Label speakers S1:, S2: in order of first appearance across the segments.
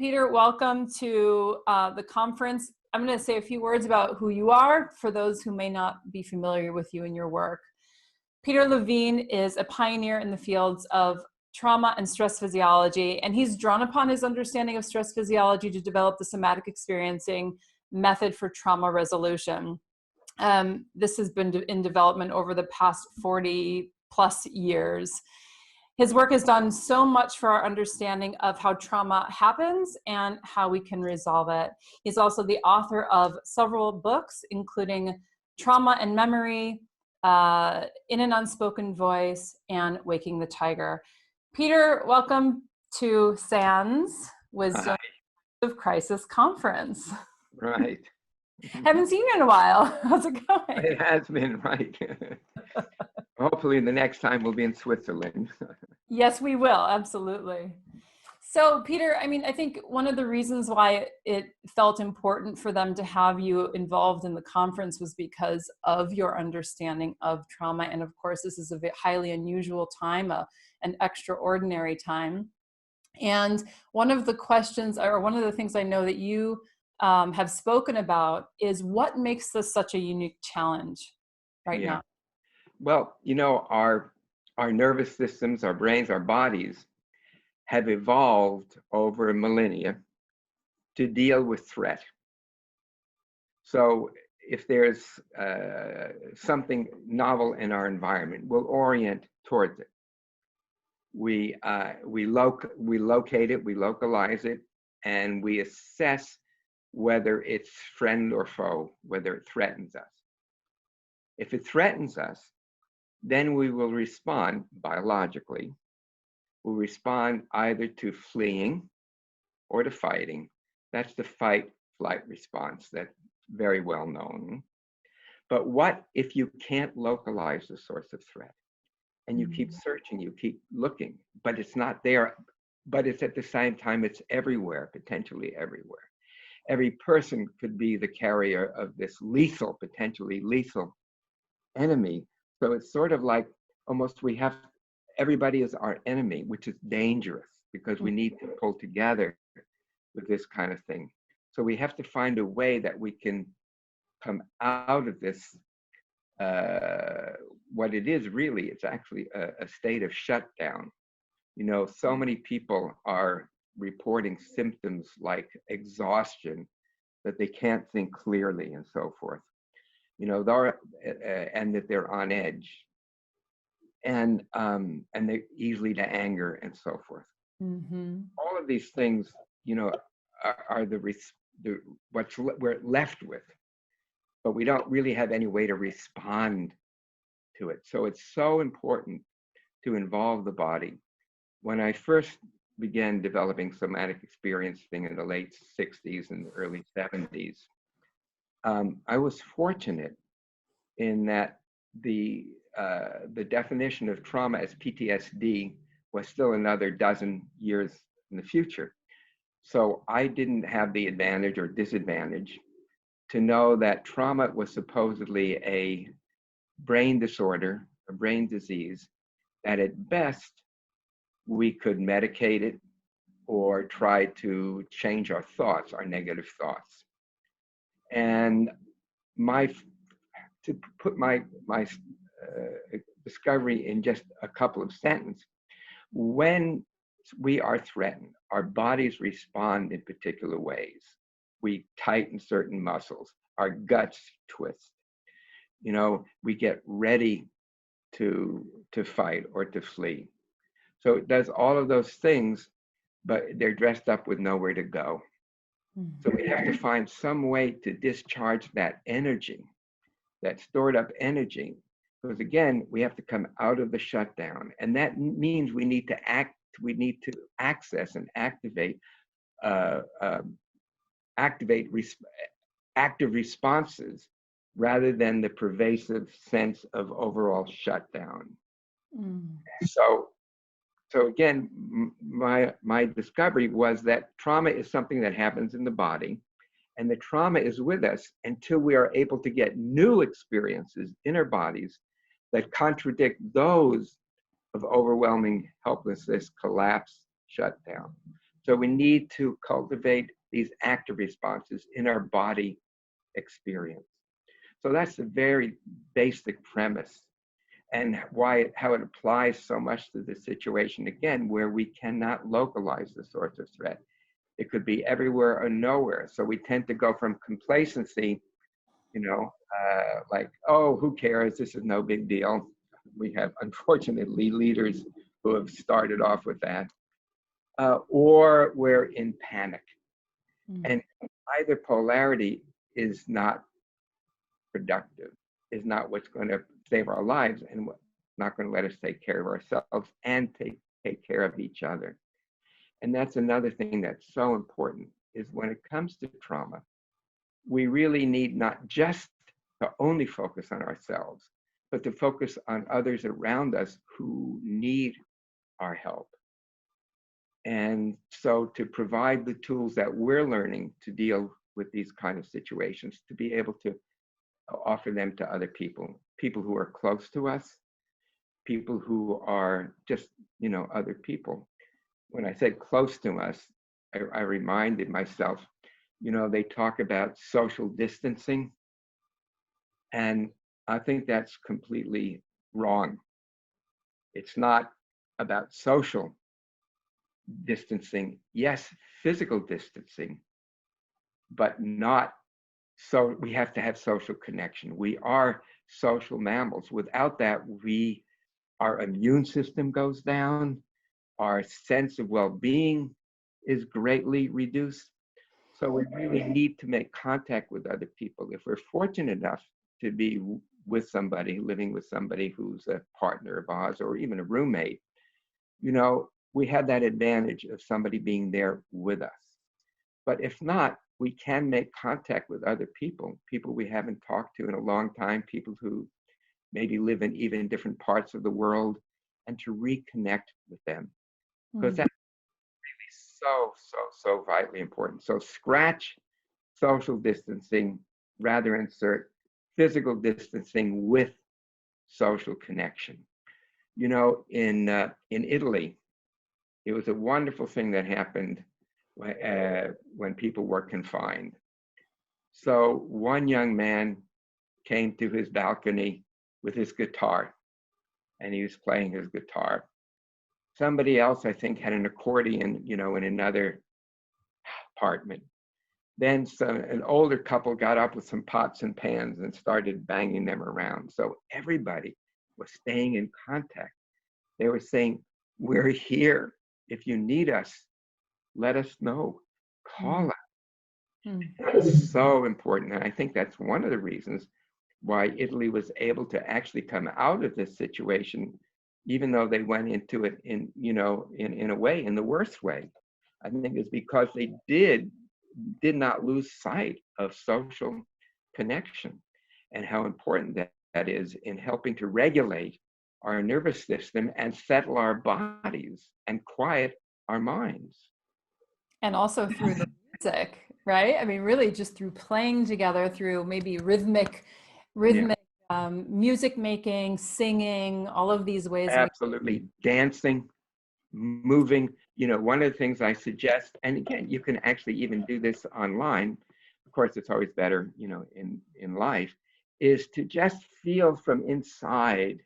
S1: Peter, welcome to the conference. I'm going to say a few words about who you are for those who may not be familiar with you and your work. Peter Levine is a pioneer in the fields of trauma and stress physiology, and he's drawn upon his understanding of stress physiology to develop the somatic experiencing method for trauma resolution. This has been in development over the past 40 plus years. His work has done so much for our understanding of how trauma happens and how we can resolve it. He's also the author of several books, including Trauma and Memory, In an Unspoken Voice, and Waking the Tiger. Peter, welcome to SANS Wisdom of Crisis Conference.
S2: Right.
S1: Haven't seen you in a while. How's it going?
S2: It has been, right. Hopefully the next time we'll be in Switzerland.
S1: Yes, we will. Absolutely. So, Peter, I think one of the reasons why it felt important for them to have you involved in the conference was because of your understanding of trauma. And of course, this is a highly unusual time, an extraordinary time. And one of the questions, or one of the things I know that you have spoken about is what makes this such a unique challenge right now?
S2: Well, you know, our nervous systems, our brains, our bodies have evolved over millennia to deal with threat. So if there's something novel in our environment, we'll orient towards it. We locate it, we localize it, and we assess whether it's friend or foe, whether it threatens us. If it threatens us, then we will respond biologically. We'll respond either to fleeing or to fighting. That's the fight-flight response that's very well known. But what if you can't localize the source of threat? And you keep searching, you keep looking, but it's not there. But it's at the same time, it's everywhere, potentially everywhere. Every person could be the carrier of this lethal, potentially lethal enemy. So it's sort of like almost everybody is our enemy, which is dangerous because we need to pull together with this kind of thing. So we have to find a way that we can come out of this, what it is really, it's actually a state of shutdown. You know, so many people are reporting symptoms like exhaustion, that they can't think clearly and so forth. You know, and that they're on edge, and they're easily to anger and so forth. All of these things, you know, are what we're left with, but we don't really have any way to respond to it. So it's so important to involve the body. When I first began developing somatic experiencing in the late 60s and early 70s, I was fortunate in that the definition of trauma as PTSD was still another dozen years in the future. So I didn't have the advantage or disadvantage to know that trauma was supposedly a brain disorder, a brain disease, that at best we could medicate it or try to change our thoughts, our negative thoughts. And to put my discovery in just a couple of sentences, when we are threatened, our bodies respond in particular ways. We tighten certain muscles, our guts twist. You know, we get ready to fight or to flee. So it does all of those things, but they're dressed up with nowhere to go. So we have to find some way to discharge that energy, that stored up energy, because again, we have to come out of the shutdown. And that means we need to access and activate active responses rather than the pervasive sense of overall shutdown. So again, my discovery was that trauma is something that happens in the body, and the trauma is with us until we are able to get new experiences in our bodies that contradict those of overwhelming helplessness, collapse, shutdown. So we need to cultivate these active responses in our body experience. So that's the very basic premise, and how it applies so much to the situation, again, where we cannot localize the source of threat. It could be everywhere or nowhere. So we tend to go from complacency, like, oh, who cares? This is no big deal. We have, unfortunately, leaders who have started off with that. Or we're in panic. And either polarity is not productive, is not what's going to save our lives, and not going to let us take care of ourselves and take care of each other. And that's another thing that's so important, is when it comes to trauma, we really need not just to only focus on ourselves, but to focus on others around us who need our help. And so to provide the tools that we're learning to deal with these kind of situations, to be able to offer them to other people, people who are close to us, people who are just, other people. When I said close to us, I reminded myself, they talk about social distancing, and I think that's completely wrong. It's not about social distancing. Yes, physical distancing, but not so. We have to have social connection. We are social mammals. Without that, our immune system goes down, our sense of well-being is greatly reduced. So we really need to make contact with other people. If we're fortunate enough to be with somebody, living with somebody who's a partner of ours or even a roommate, we have that advantage of somebody being there with us. But if not, we can make contact with other people we haven't talked to in a long time, people who maybe live in even different parts of the world, and to reconnect with them. Because that's really so vitally important. So scratch social distancing, rather insert physical distancing with social connection. In Italy, it was a wonderful thing that happened when people were confined. So one young man came to his balcony with his guitar, and he was playing his guitar. Somebody else, I think, had an accordion, in another apartment. Then an older couple got up with some pots and pans and started banging them around. So everybody was staying in contact. They were saying, we're here. If you need us, let us know. Call us. That's so important. And I think that's one of the reasons why Italy was able to actually come out of this situation, even though they went into it in a way, in the worst way. I think it's because they did not lose sight of social connection and how important that is in helping to regulate our nervous system and settle our bodies and quiet our minds.
S1: And also through the music, right? I mean, really just through playing together, through maybe rhythmic music making, singing, all of these ways.
S2: Absolutely. Dancing, moving. One of the things I suggest, and again, you can actually even do this online. Of course, it's always better, in life, is to just feel from inside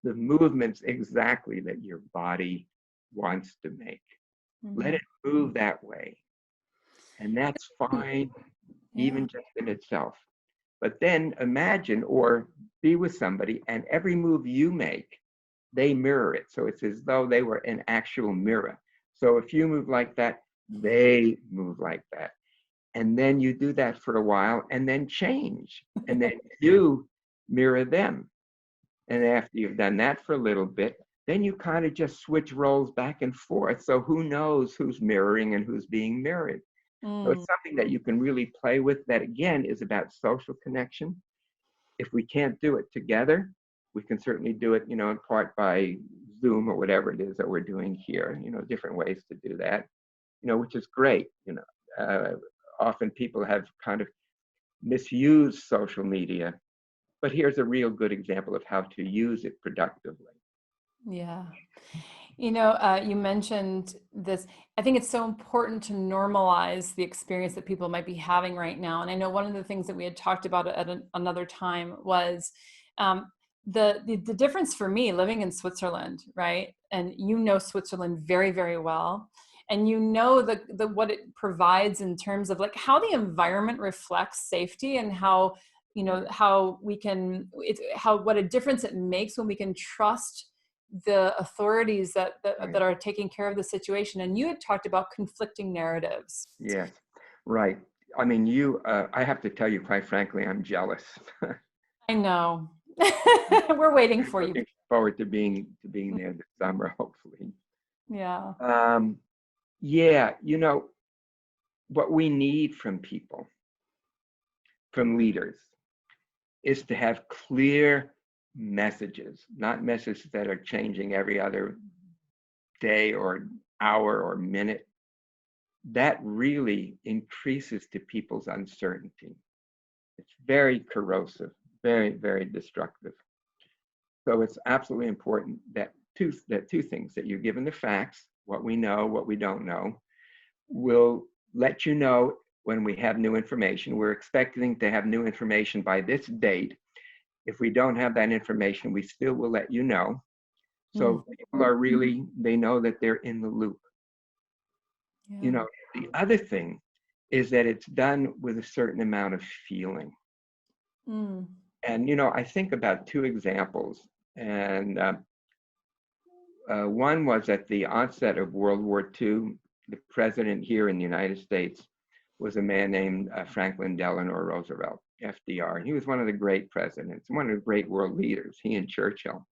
S2: the movements exactly that your body wants to make. Let it move that way. And that's fine, even just in itself. But then imagine or be with somebody, and every move you make, they mirror it. So it's as though they were an actual mirror. So if you move like that, they move like that. And then you do that for a while and then change. And then you mirror them. And after you've done that for a little bit, then you kind of just switch roles back and forth. So who knows who's mirroring and who's being mirrored? So it's something that you can really play with, that again is about social connection. If we can't do it together, we can certainly do it, in part by Zoom or whatever it is that we're doing here, different ways to do that, which is great. Often people have kind of misused social media, but here's a real good example of how to use it productively.
S1: Yeah. You know, you mentioned this. I think it's so important to normalize the experience that people might be having right now. And I know one of the things that we had talked about at another time was the difference for me living in Switzerland, right? And you know Switzerland very, very well. And you know the what it provides in terms of like how the environment reflects safety and how, you know, how we can, how, what a difference it makes when we can trust the authorities that are taking care of the situation. And you had talked about conflicting narratives.
S2: Yes, right. I mean, I have to tell you, quite frankly, I'm jealous.
S1: I know. We're waiting for you.
S2: Looking forward to being there this summer, hopefully.
S1: Yeah.
S2: Yeah, you know, what we need from people, from leaders, is to have clear messages, not messages that are changing every other day or hour or minute. That really increases to people's uncertainty. It's very corrosive, very, very destructive. So it's absolutely important that two things, that you're given the facts, what we know, what we don't know. We'll let you know when we have new information. We're expecting to have new information by this date. If we don't have that information, we still will let you know. So people are really, they know that they're in the loop.
S1: Yeah.
S2: You know, the other thing is that it's done with a certain amount of feeling. And, you know, I think about two examples. And one was at the onset of World War II. The president here in the United States was a man named Franklin Delano Roosevelt, FDR. And he was one of the great presidents, one of the great world leaders, he and Churchill,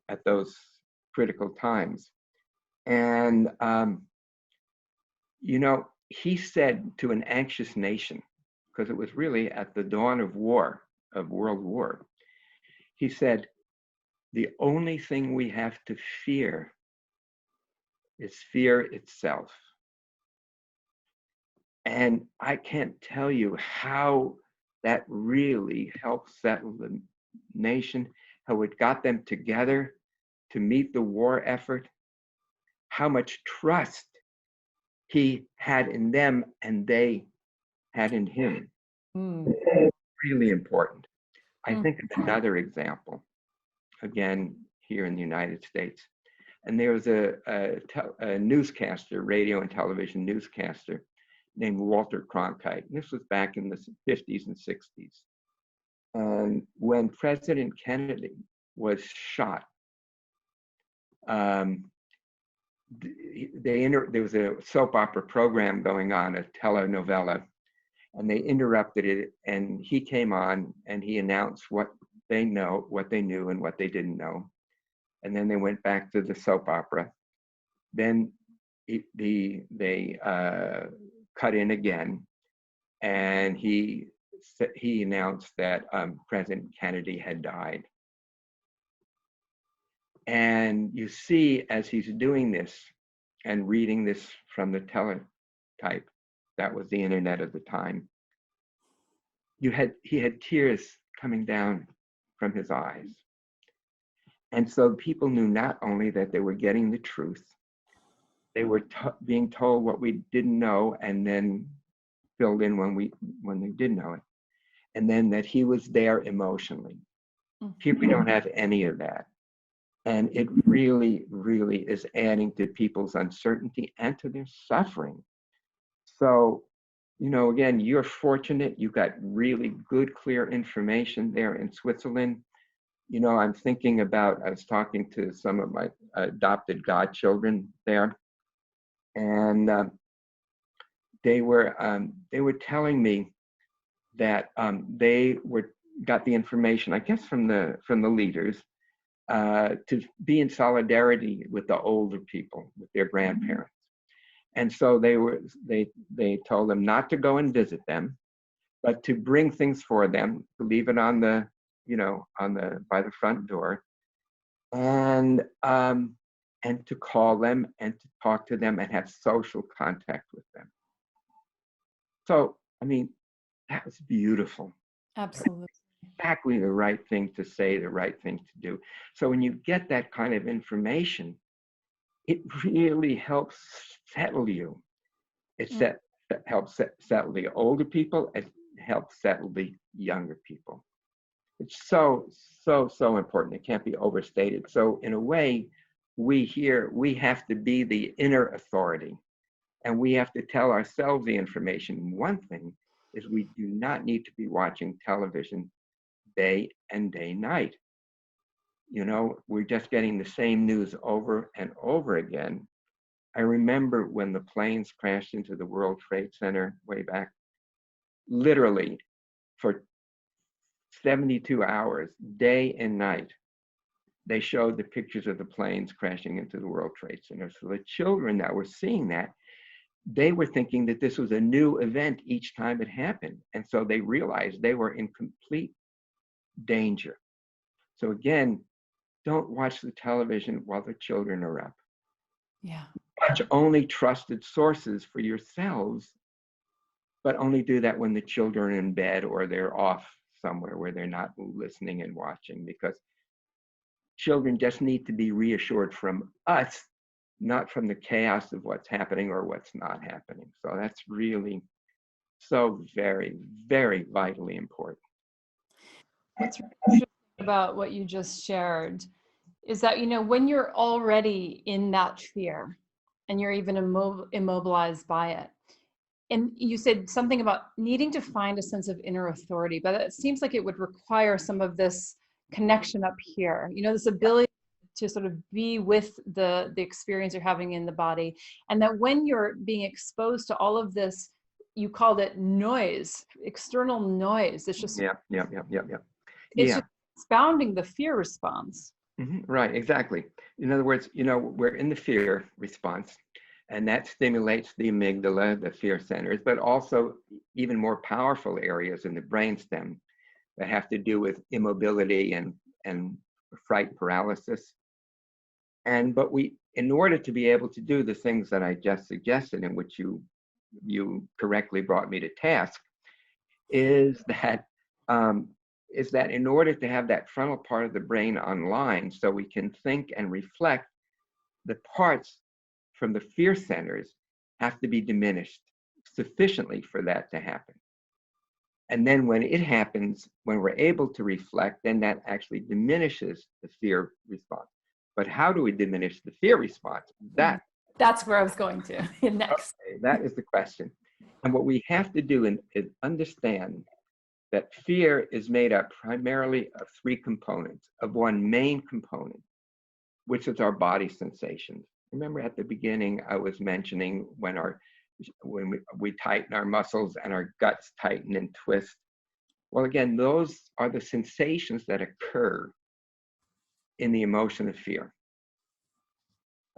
S2: at those critical times. And, you know, he said to an anxious nation, because it was really at the dawn of war, of World War, he said, the only thing we have to fear is fear itself. And I can't tell you how that really helped settle the nation, how it got them together to meet the war effort, how much trust he had in them and they had in him. Really important. I think of another example, again, here in the United States. And there was a newscaster, radio and television newscaster, named Walter Cronkite. This was back in the 50s and 60s. And when President Kennedy was shot, there was a soap opera program going on, a telenovela, and they interrupted it. And he came on and he announced what they knew and what they didn't know. And then they went back to the soap opera. Then they cut in again, and he announced that President Kennedy had died. And you see, as he's doing this and reading this from the teletype, that was the internet at the time, he had tears coming down from his eyes. And so people knew not only that they were getting the truth, they were being told what we didn't know and then filled in when they did know it. And then that he was there emotionally. Here we don't have any of that. And it really, really is adding to people's uncertainty and to their suffering. So, you know, again, you're fortunate. You got really good, clear information there in Switzerland. You know, I'm thinking about, I was talking to some of my adopted godchildren there, and they were telling me that they got the information, I guess, from the leaders, to be in solidarity with the older people, with their grandparents. And so they told them not to go and visit them, but to bring things for them, to leave it on the, you know, by the front door, and to call them and to talk to them and have social contact with them. So, I mean, that was beautiful.
S1: Absolutely.
S2: exactly the right thing to say, the right thing to do. So when you get that kind of information, it really helps settle you. It helps settle the older people. It helps settle the younger people. It's so, so, so important. It can't be overstated. So in a way, we have to be the inner authority, and we have to tell ourselves the information. One thing is we do not need to be watching television day and night. You know, we're just getting the same news over and over again. I remember when the planes crashed into the World Trade Center way back, literally for 72 hours, day and night, they showed the pictures of the planes crashing into the World Trade Center. So the children that were seeing that, they were thinking that this was a new event each time it happened. And so they realized they were in complete danger. So again, don't watch the television while the children are up.
S1: Yeah.
S2: Watch only trusted sources for yourselves, but only do that when the children are in bed or they're off somewhere where they're not listening and watching, because children just need to be reassured from us, not from the chaos of what's happening or what's not happening. So that's really so very, very vitally important.
S1: What's really interesting about what you just shared is that, you know, when you're already in that fear and you're even immobilized by it, and you said something about needing to find a sense of inner authority, but it seems like it would require some of this connection up here, you know, this ability to sort of be with the experience you're having in the body. And that when you're being exposed to all of this, you called it noise, external noise. It's just, it's just expounding the fear response.
S2: Right, exactly. In other words, you know, we're in the fear response, and that stimulates the amygdala, the fear centers, but also even more powerful areas in the brainstem that have to do with immobility and fright paralysis. But in order to be able to do the things that I just suggested, in which you correctly brought me to task, is that in order to have that frontal part of the brain online, so we can think and reflect, the parts from the fear centers have to be diminished sufficiently for that to happen. And then when it happens, when we're able to reflect, then that actually diminishes the fear response. But how do we diminish the fear response?
S1: That's where I was going to next.
S2: Okay, that is the question. And what we have to do is understand that fear is made up primarily of three components, of one main component, which is our body sensations. Remember at the beginning, I was mentioning when we tighten our muscles and our guts tighten and twist. Well, again, those are the sensations that occur in the emotion of fear.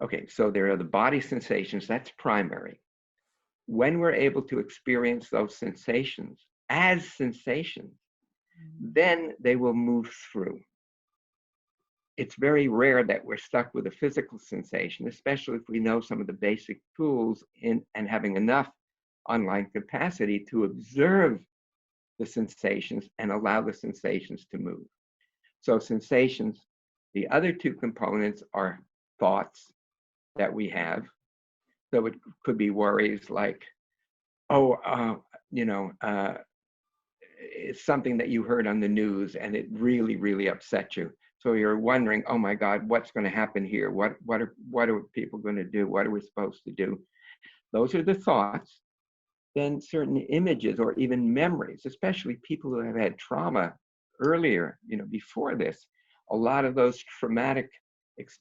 S2: Okay, so there are the body sensations, that's primary. When we're able to experience those sensations as sensations, then they will move through. It's very rare that we're stuck with a physical sensation, especially if we know some of the basic tools and having enough online capacity to observe the sensations and allow the sensations to move. So sensations, the other two components are thoughts that we have. So it could be worries like, it's something that you heard on the news and it really, really upset you. So you're wondering, oh my God, what's going to happen here? What are people going to do? What are we supposed to do? Those are the thoughts. Then certain images or even memories, especially people who have had trauma earlier, before this, a lot of those traumatic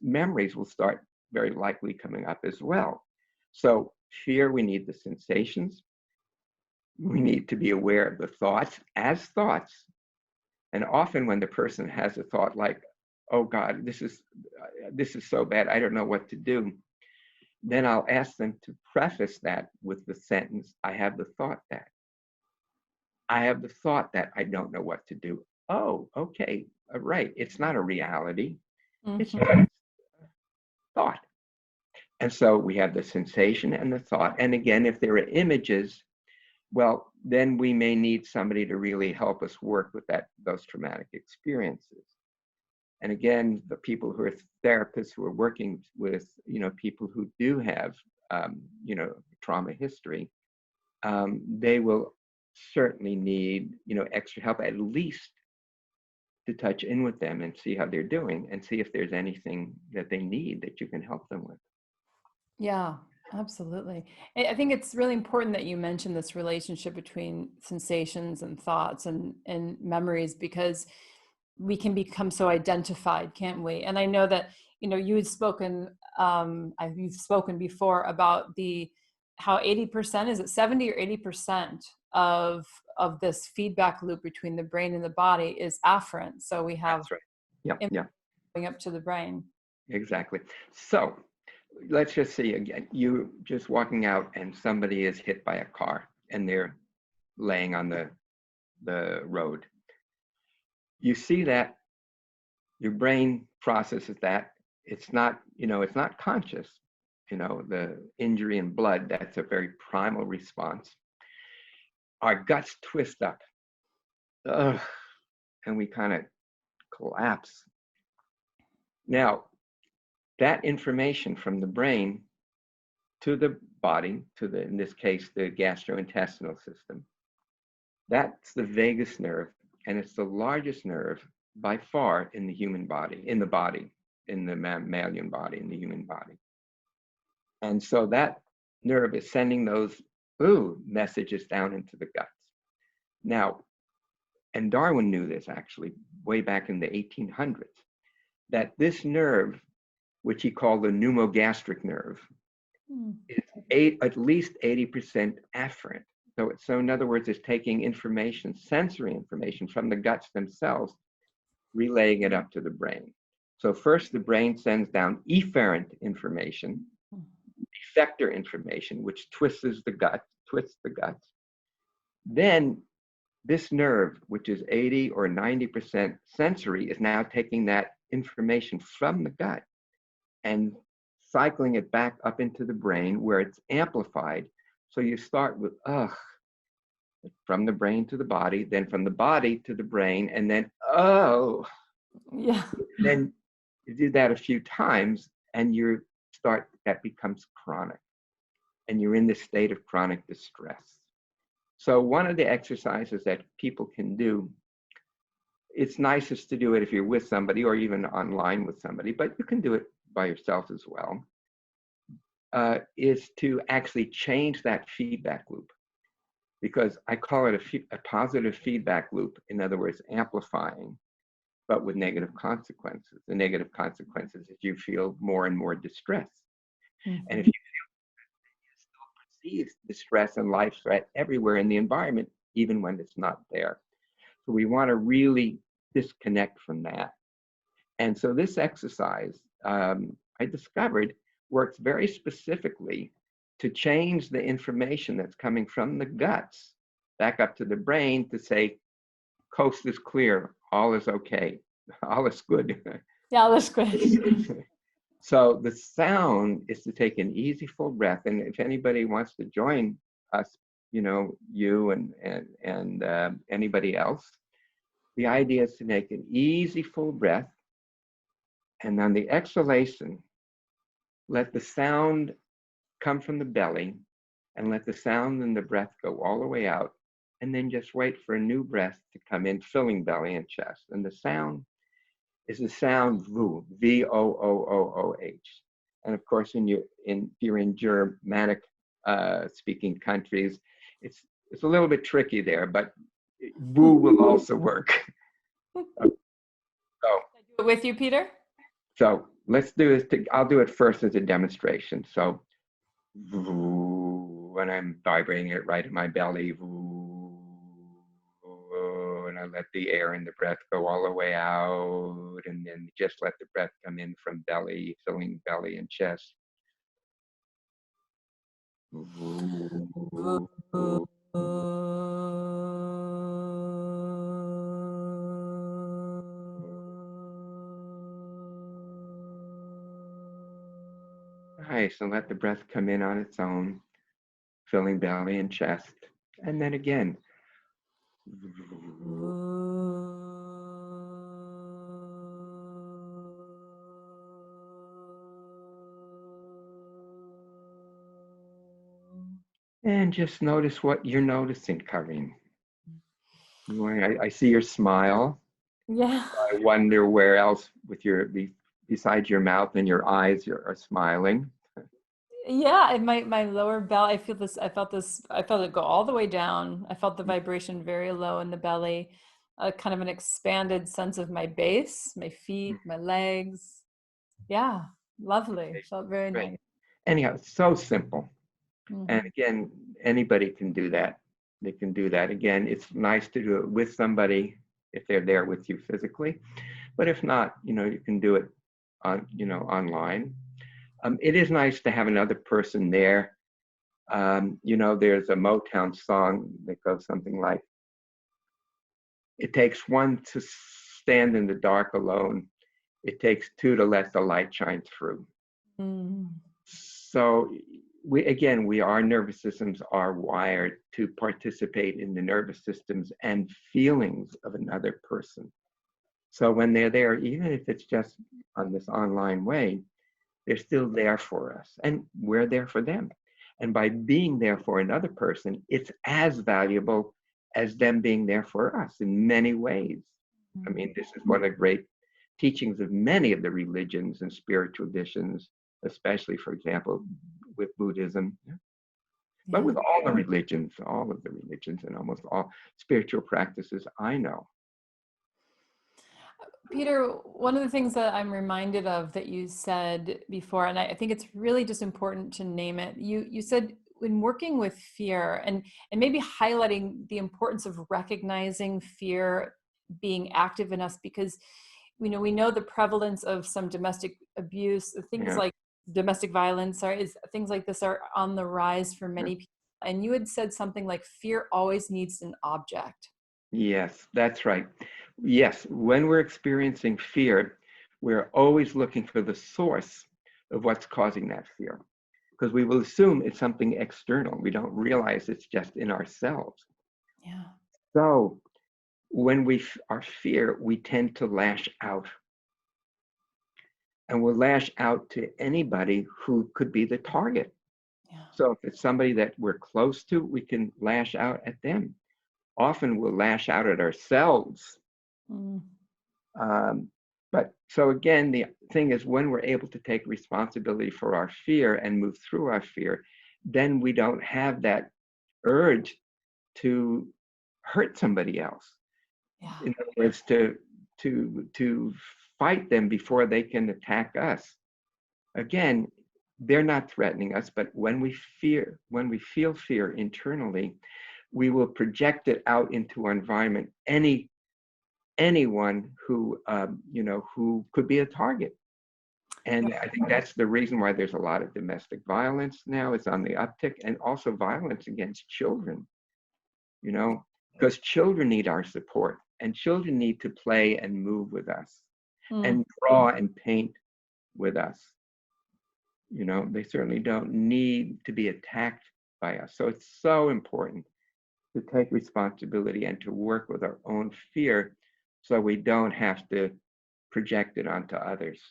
S2: memories will start very likely coming up as well. So fear, we need the sensations. We need to be aware of the thoughts as thoughts. And often when the person has a thought like, oh God, this is so bad, I don't know what to do, then I'll ask them to preface that with the sentence, I have the thought that. I have the thought that I don't know what to do. Oh, okay, right. It's not a reality. It's just a thought. And so we have the sensation and the thought. And again, if there are images, well, then we may need somebody to really help us work with those traumatic experiences. And again, the people who are therapists who are working with, people who do have, trauma history, they will certainly need, extra help, at least to touch in with them and see how they're doing and see if there's anything that they need that you can help them with.
S1: Yeah, absolutely. I think it's really important that you mention this relationship between sensations and thoughts and memories, because we can become so identified, can't we? And I know that, you've spoken before about how 80%, is it 70 or 80% of this feedback loop between the brain and the body is afferent. So we have
S2: That's right. Yeah,
S1: going up to the brain.
S2: exactly. So let's just see again, you just walking out and somebody is hit by a car and they're laying on the road. You see that, your brain processes that. It's not, it's not conscious. The injury and blood, that's a very primal response. Our guts twist up. Ugh, and we kind of collapse. Now, that information from the brain to the body, in this case, the gastrointestinal system, that's the vagus nerve, and it's the largest nerve by far in the human body, in the mammalian body, in the human body. And so that nerve is sending those messages down into the guts. Now, and Darwin knew this actually way back in the 1800s, that this nerve, which he called the pneumogastric nerve, is at least 80% afferent. So in other words, it's taking information, sensory information from the guts themselves, relaying it up to the brain. So first the brain sends down efferent information, effector information, which twists the guts. Then this nerve, which is 80 or 90% sensory, is now taking that information from the gut and cycling it back up into the brain where it's amplified. So you start with from the brain to the body, then from the body to the brain, and then
S1: yeah.
S2: Then you do that a few times and that becomes chronic, and you're in this state of chronic distress. So one of the exercises that people can do, it's nicest to do it if you're with somebody or even online with somebody, but you can do it by yourself as well, is to actually change that feedback loop. Because I call it a positive feedback loop. In other words, amplifying, but with negative consequences. The negative consequences is you feel more and more distress. Mm-hmm. And if you still perceive distress and life threat everywhere in the environment, even when it's not there. So we want to really disconnect from that. And so this exercise, I discovered, works very specifically to change the information that's coming from the guts back up to the brain to say, coast is clear, all is okay, all is good.
S1: Yeah, all is good.
S2: So the sound is to take an easy full breath. And if anybody wants to join us, you and anybody else, the idea is to make an easy full breath. And on the exhalation, let the sound come from the belly and let the sound and the breath go all the way out. And then just wait for a new breath to come in, filling belly and chest. And the sound is the sound VOOH, V-O-O-O-O-H. And of course, if you're in Germanic speaking countries, it's a little bit tricky there, but VOOH will also work.
S1: So, can I do it with you, Peter?
S2: So let's do this. I'll do it first as a demonstration. So VOOH, and I'm vibrating it right in my belly. VOOH, and I let the air and the breath go all the way out, and then just let the breath come in from belly, filling belly and chest. Nice, and let the breath come in on its own, filling belly and chest. And then again. And just notice what you're noticing, Karine. I see your smile.
S1: Yeah.
S2: I wonder where else with besides your mouth and your eyes are smiling.
S1: Yeah, and my lower belly, I feel this, I felt it go all the way down. I felt the vibration very low in the belly, kind of an expanded sense of my base, my feet, my legs. Yeah, lovely.
S2: Okay,
S1: Felt very
S2: great.
S1: nice.
S2: Anyhow, it's so simple. And
S1: Hmm.
S2: again, anybody can do that. They can do that. Again, it's nice to do it with somebody if they're there with you physically. But if not, you can do it online. It is nice to have another person there. There's a Motown song that goes something like, "It takes one to stand in the dark alone. It takes two to let the light shine through."
S1: Mm.
S2: So our nervous systems are wired to participate in the nervous systems and feelings of another person. So when they're there, even if it's just on this online way, they're still there for us, and we're there for them. And by being there for another person, it's as valuable as them being there for us in many ways. I mean, this is one of the great teachings of many of the religions and spiritual traditions, especially, for example, with Buddhism, but
S1: Yeah.
S2: with all of the religions and almost all spiritual practices I know.
S1: Peter, one of the things that I'm reminded of that you said before, and I think it's really just important to name it. You said when working with fear and maybe highlighting the importance of recognizing fear being active in us, because we know the prevalence of some domestic abuse, things
S2: Yeah.
S1: like domestic violence is things like this are on the rise for
S2: Yeah.
S1: many people. And you had said something like fear always needs an object.
S2: Yes, that's right. Yes, when we're experiencing fear, we're always looking for the source of what's causing that fear, because we will assume it's something external. We don't realize it's just in ourselves.
S1: Yeah.
S2: So when we are fear, we tend to lash out, and we'll lash out to anybody who could be the target.
S1: Yeah.
S2: So if it's somebody that we're close to, we can lash out at them. Often we'll lash out at ourselves.
S1: Mm.
S2: But so again, the thing is, when we're able to take responsibility for our fear and move through our fear, then we don't have that urge to hurt somebody else.
S1: Yeah.
S2: In other words, to fight them before they can attack us. Again, they're not threatening us, but when we feel fear internally, we will project it out into our environment. Anyone who could be a target. And I think that's the reason why there's a lot of domestic violence now. It's on the uptick, and also violence against children, because children need our support, and children need to play and move with us
S1: Mm.
S2: and draw and paint with us. They certainly don't need to be attacked by us. So it's so important to take responsibility and to work with our own fear so we don't have to project it onto others.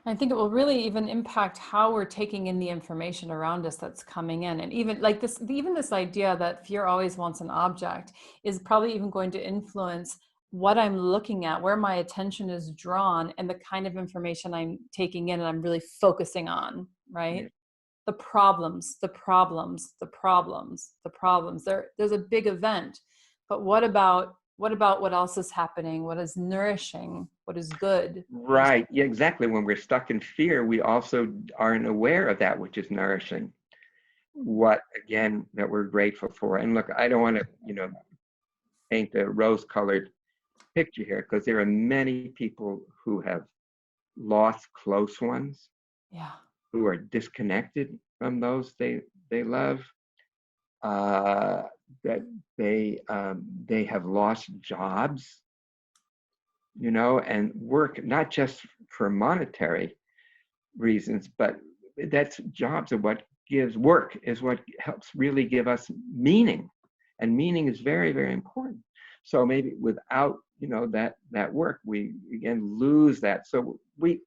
S1: I think it will really even impact how we're taking in the information around us that's coming in. And even like this, even this idea that fear always wants an object is probably even going to influence what I'm looking at, where my attention is drawn, and the kind of information I'm taking in and I'm really focusing on,
S2: Yeah.
S1: right? The problems, the problems, the problems, the problems. There's a big event, but what else is happening? What is nourishing? What is good?
S2: Right. Yeah, exactly. When we're stuck in fear, we also aren't aware of that which is nourishing. What, again, that we're grateful for. And look, I don't want to, paint a rose-colored picture here, because there are many people who have lost close ones,
S1: Yeah.
S2: who are disconnected from those they love, uh, that they have lost jobs, and work, not just for monetary reasons, but that's jobs are what gives work, is what helps really give us meaning. And meaning is very, very important. So maybe without, that work, we again lose that. So we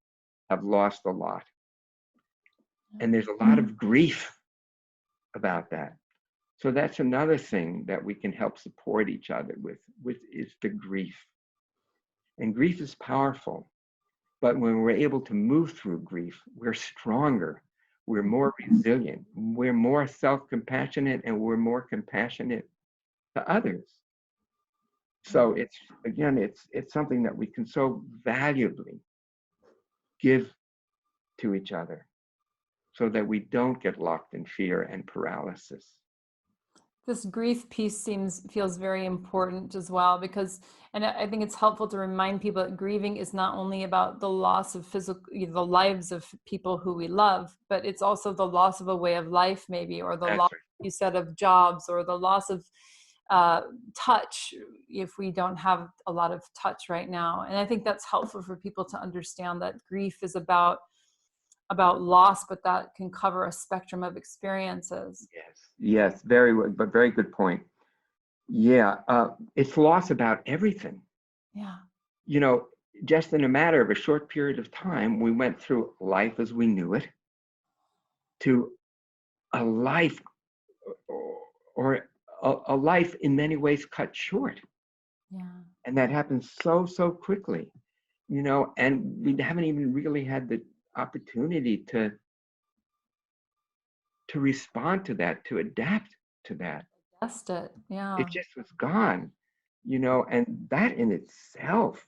S2: have lost a lot. And there's a lot of grief about that. So that's another thing that we can help support each other with is the grief. And grief is powerful. But when we're able to move through grief, we're stronger, we're more resilient, we're more self-compassionate, and we're more compassionate to others. So it's something that we can so valuably give to each other so that we don't get locked in fear and paralysis.
S1: This grief piece feels very important as well, because, and I think it's helpful to remind people that grieving is not only about the loss of the lives of people who we love, but it's also the loss of a way of life, maybe, or the loss, you said, of jobs, or the loss of touch, if we don't have a lot of touch right now. And I think that's helpful for people to understand that grief is about loss, but that can cover a spectrum of experiences.
S2: Yes, very good point. Yeah, it's loss about everything.
S1: Yeah.
S2: Just in a matter of a short period of time, we went through life as we knew it to a life, or a life in many ways cut short.
S1: Yeah.
S2: And that happens so quickly, and we haven't even really had the opportunity to respond to that, to adapt to that.
S1: Just it. Yeah.
S2: It just was gone, and that in itself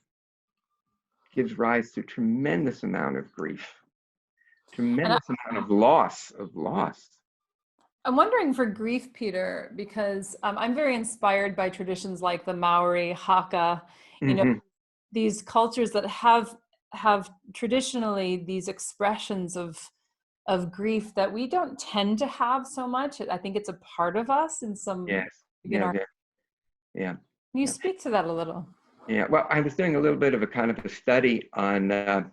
S2: gives rise to tremendous amount of grief, tremendous amount of loss.
S1: I'm wondering for grief, Peter, because I'm very inspired by traditions like the Maori, Haka, these cultures that have traditionally these expressions of grief that we don't tend to have so much. I think it's a part of us in some.
S2: Yes.
S1: Yeah. Can you speak to that a little?
S2: Yeah. Well, I was doing a little bit of a kind of a study on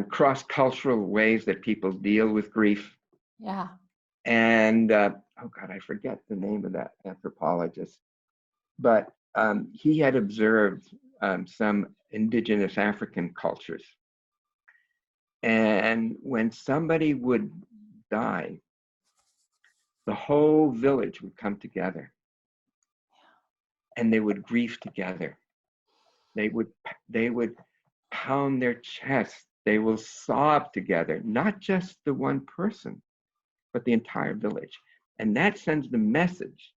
S2: cross-cultural ways that people deal with grief.
S1: Yeah.
S2: And oh God, I forget the name of that anthropologist, but he had observed some indigenous African cultures. And when somebody would die, the whole village would come together and they would grieve together. They would pound their chest. They will sob together, not just the one person, but the entire village. And that sends the message,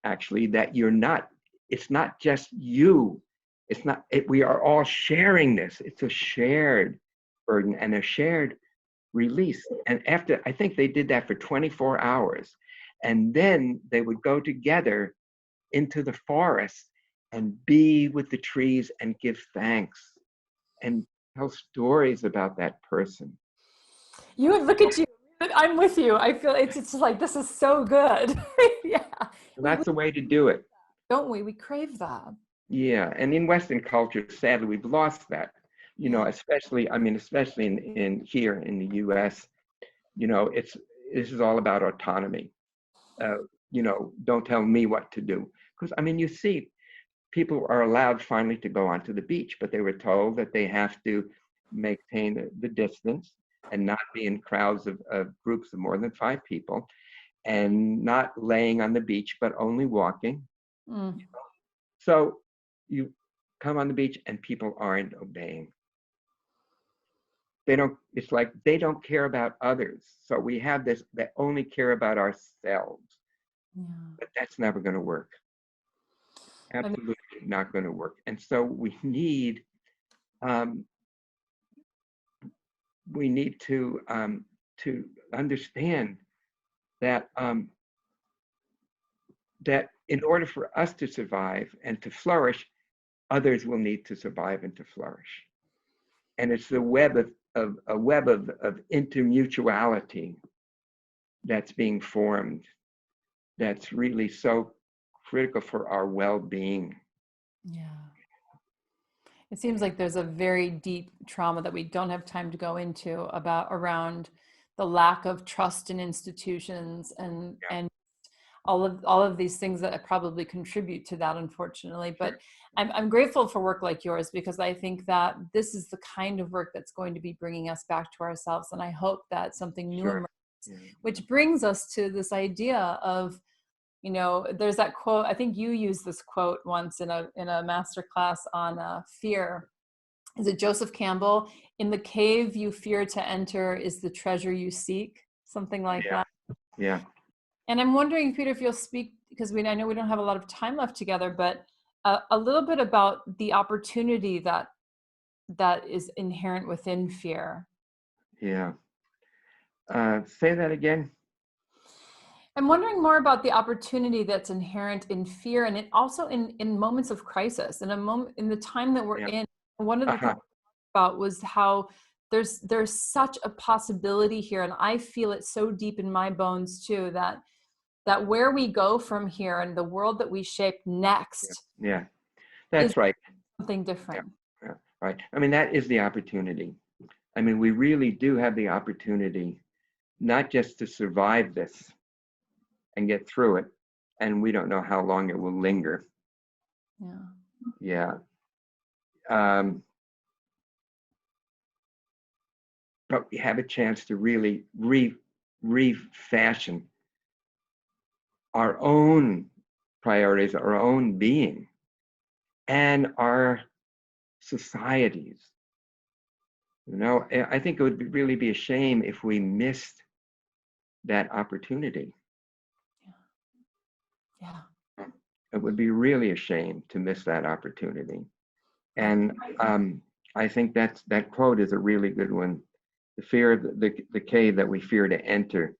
S2: actually, that it's not just you. We are all sharing this. It's a shared burden and a shared release. And I think they did that for 24 hours. And then they would go together into the forest and be with the trees and give thanks and tell stories about that person.
S1: You would look at you. I'm with you. I feel it's just like, this is so good. Yeah.
S2: That's the way to do it.
S1: Don't we? We crave that.
S2: Yeah. And in Western culture, sadly, we've lost that, especially in here in the US, this is all about autonomy. Don't tell me what to do. Because, you see, people are allowed finally to go onto the beach, but they were told that they have to maintain the distance and not be in crowds of groups of more than 5 people, and not laying on the beach, but only walking. So you come on the beach and people aren't obeying. It's like they don't care about others. So we have this, they only care about ourselves. Yeah. But that's never going to work. Absolutely not going to work. And so we need to understand that that in order for us to survive and to flourish, others will need to survive and to flourish. And it's the web of intermutuality that's being formed that's really so critical for our well-being.
S1: Yeah. It seems like there's a very deep trauma that we don't have time to go into around the lack of trust in institutions and all of these things that probably contribute to that, unfortunately. But I'm grateful for work like yours, because I think that this is the kind of work that's going to be bringing us back to ourselves. And I hope that something new emerges, which brings us to this idea of, you know, there's that quote, I think you used this quote once in a master class on fear. Is it Joseph Campbell? In the cave you fear to enter is the treasure you seek, something like that.
S2: Yeah.
S1: And I'm wondering, Peter, if you'll speak, because I know we don't have a lot of time left together, but a little bit about the opportunity that is inherent within fear.
S2: Yeah. Say that again.
S1: I'm wondering more about the opportunity that's inherent in fear, and also in moments of crisis. In the time that we're in, one of the things about was how there's such a possibility here, and I feel it so deep in my bones too, that where we go from here and the world that we shape next,
S2: that's right,
S1: something different.
S2: Right. I mean, that is the opportunity. I mean, we really do have the opportunity not just to survive this and get through it, and we don't know how long it will linger. But we have a chance to really refashion our own priorities, our own being, and our societies. You know, I think it would really be a shame if we missed that opportunity. It would be really a shame to miss that opportunity. And I think that quote is a really good one. The fear of the cave that we fear to enter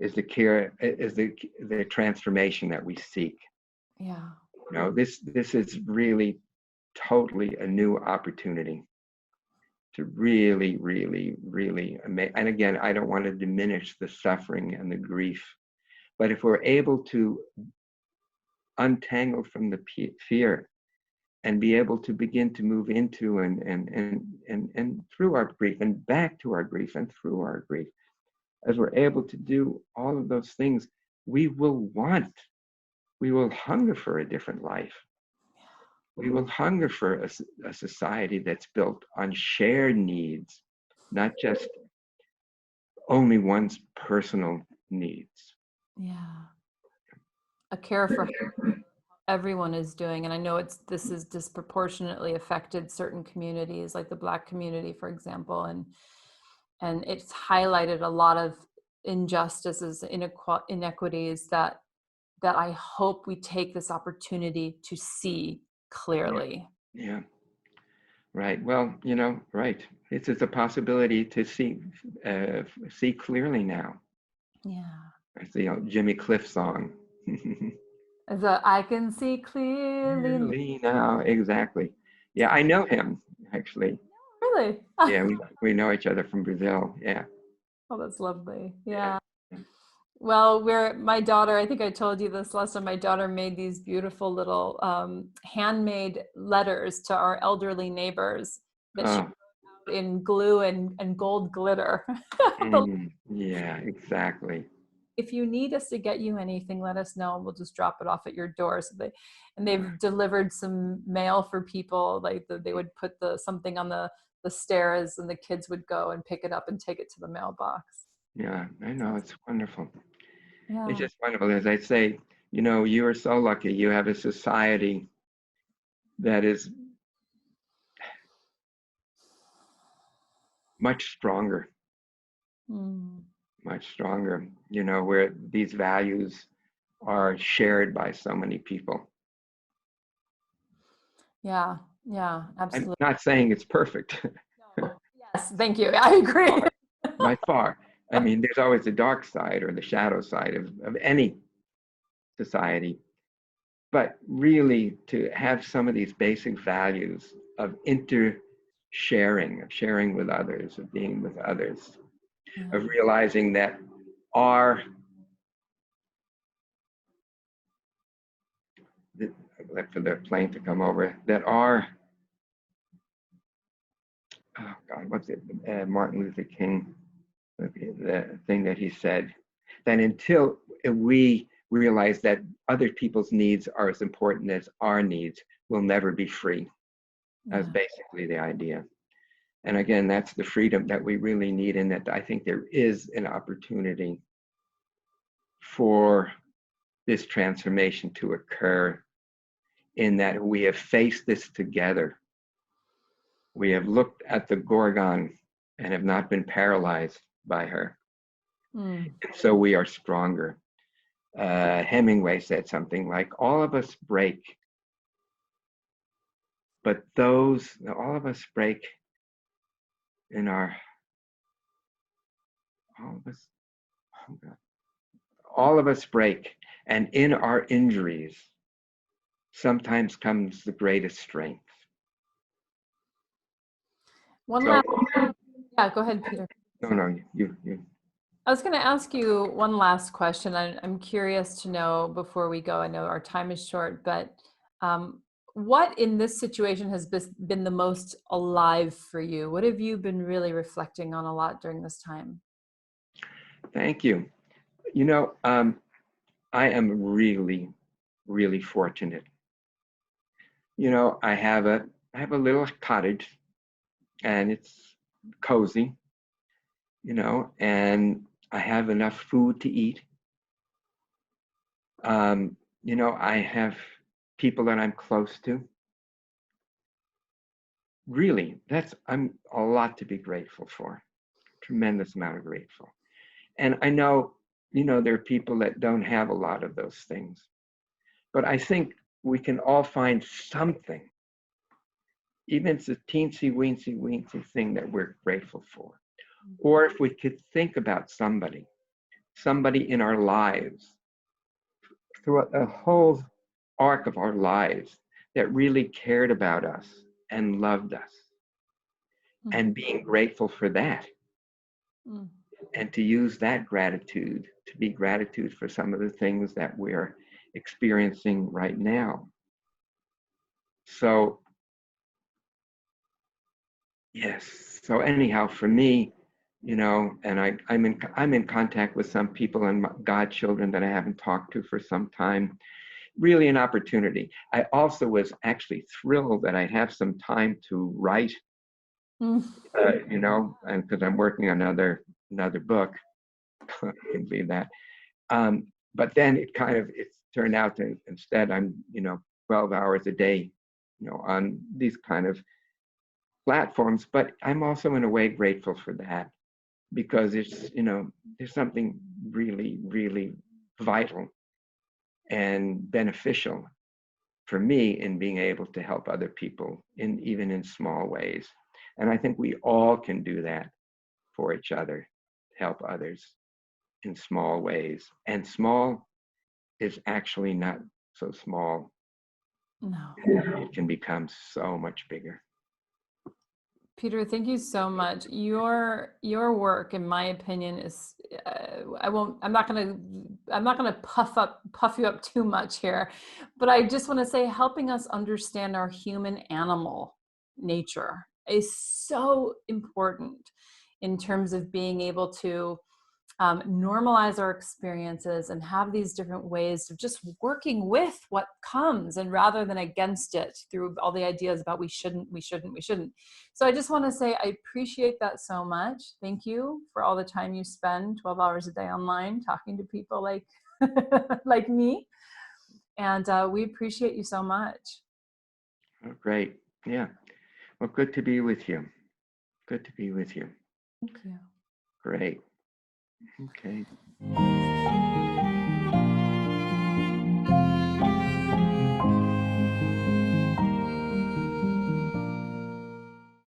S2: is the transformation that we seek. You know, this is really totally a new opportunity to really, really, really and again, I don't want to diminish the suffering and the grief, but if we're able to untangle from the fear and be able to begin to move into and through our grief and back to our grief and through our grief, as we're able to do all of those things, we will hunger for a different life. We will hunger for a society that's built on shared needs, not just only one's personal needs.
S1: A care for everyone is doing. And I know this is disproportionately affected certain communities, like the Black community, for example, and it's highlighted a lot of injustices, inequities that I hope we take this opportunity to see clearly.
S2: Right. Well, you know, right. It's a possibility to see clearly now. It's the Jimmy Cliff song.
S1: I can see clearly
S2: now. Exactly. Yeah, I know him, actually.
S1: Really?
S2: Yeah, we know each other from Brazil. Yeah.
S1: Oh, that's lovely. Well, my daughter, I think I told you this last time, my daughter made these beautiful little handmade letters to our elderly neighbors that she wrote in glue and gold glitter.
S2: Yeah, exactly.
S1: If you need us to get you anything, let us know. We'll just drop it off at your door. So they've delivered some mail for people. Like they would put something on the stairs, and the kids would go and pick it up and take it to the mailbox.
S2: Yeah, I know. It's wonderful. It's just wonderful. As I say, you know, you are so lucky. You have a society that is much stronger, you know, where these values are shared by so many people.
S1: Yeah, absolutely.
S2: I'm not saying it's perfect.
S1: No. Yes, thank you. I agree.
S2: By far. I mean, there's always the dark side or the shadow side of any society. But really, to have some of these basic values of sharing, of sharing with others, of being with others, of realizing that for the plane to come over, oh God, what's it, Martin Luther King, the thing that he said, that until we realize that other people's needs are as important as our needs, we'll never be free. That's basically the idea. And again, that's the freedom that we really need, and that I think there is an opportunity for this transformation to occur, in that we have faced this together. We have looked at the Gorgon and have not been paralyzed by her. And so we are stronger. Hemingway said something like, all of us break, but all of us break in our, all of us break, and in our injuries sometimes comes the greatest strength.
S1: Yeah, go ahead, Peter.
S2: No, you.
S1: I was going to ask you one last question. I'm curious to know before we go, I know our time is short, but what in this situation has been the most alive for you? What have you been really reflecting on a lot during this time?
S2: Thank you. You know, I am really, really fortunate. You know, I have a little cottage, and it's cozy, you know, and I have enough food to eat. You know, I have people that I'm close to. Really, I'm a lot to be grateful for. Tremendous amount of grateful. And I know, you know, there are people that don't have a lot of those things. But I think we can all find something, even if it's a teensy-weensy thing that we're grateful for. Or if we could think about somebody in our lives, throughout the whole arc of our lives, that really cared about us and loved us, and being grateful for that. And to use that gratitude to be gratitude for some of the things that we're experiencing right now. So, yes. So anyhow, for me, you know, and I'm in contact with some people and godchildren that I haven't talked to for some time. Really an opportunity. I also was actually thrilled that I have some time to write, you know, and because I'm working on another book. I can believe that. But then it turned out that instead I'm, you know, 12 hours a day, you know, on these kind of platforms. But I'm also in a way grateful for that, because it's, you know, there's something really, really vital and beneficial for me in being able to help other people even in small ways. And I think we all can do that for each other, help others in small ways. And small is actually not so small.
S1: No.
S2: It can become so much bigger.
S1: Peter, thank you so much. Your work, in my opinion, is I'm not gonna puff you up too much here, but I just want to say, helping us understand our human animal nature is so important in terms of being able to normalize our experiences and have these different ways of just working with what comes, and rather than against it through all the ideas about we shouldn't. So I just want to say I appreciate that so much. Thank you for all the time you spend 12 hours a day online talking to people like like me. And we appreciate you so much.
S2: Oh, great. Yeah. Well, good to be with you. Good to be with you.
S1: Thank you.
S2: Great. Okay.